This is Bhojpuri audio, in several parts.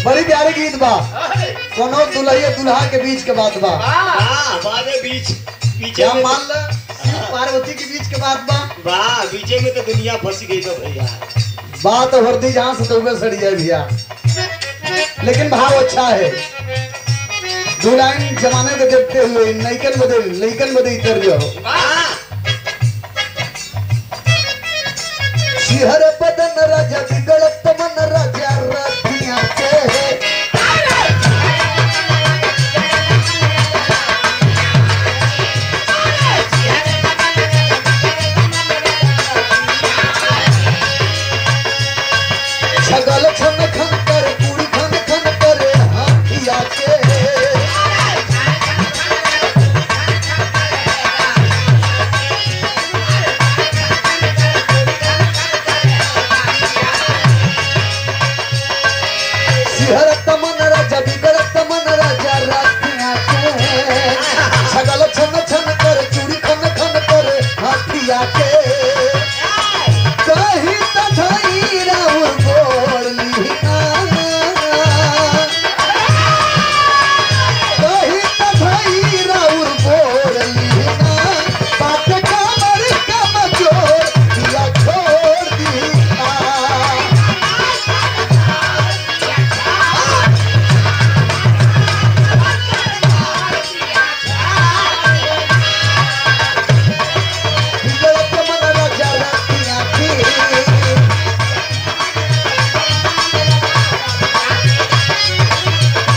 बड़ी प्यारी गीत बा। कोनो दुल्हैया दुल्हा के बीच के बात बा। बीच क्या मान ला शिव पार्वती के बीच के बात बा। बीचे में तो दुनिया फंस गई तो भैया बात हरदी जहाँ से तो सड़ी जाए भैया, लेकिन भाव अच्छा है। दो लाइन जमाने को देखते हुए लइकन बदे इतर जाओ। शिहर बदन राजा बिगड़त मन राजा रतिया के छगल छन खन कर पूरी खन खन करे हाथिया के शिहरत मन राजा बिगड़त मन राजा रातिया के छगल छन छन कर चूड़ी खन खन करे हाथिया के कहीं तथई राउर बोल लिहिना कहीं तथई राउर बोल लिहिना बात कमर कम जोर दिया छोड़ दिया बिगड़त मन राजा रातिया की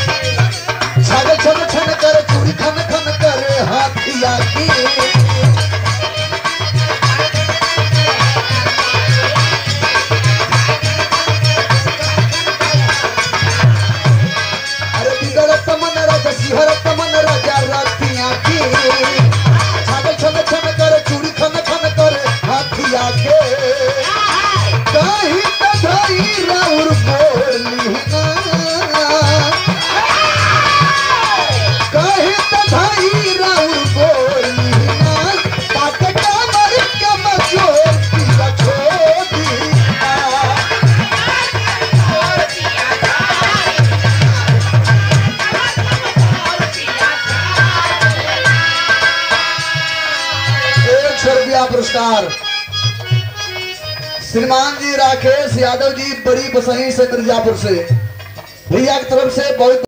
छगल छन छन कर चूड़ी खन खन करे हाथिया की अरे बिगड़त मन राजा शिहरत मन राजा रातिया की छगल छन छन कर चूड़ी खन खन करे हाथिया के कहीं तथई राउर बोल लिहिना कहीं तथई राउर बोल लिहिना बात कमर कम जोर दिया छोड़ दिया ₹100 पुरस्कार श्रीमान जी राकेश यादव जी बड़ी बसही से मिर्जापुर से भैया की तरफ से बहुत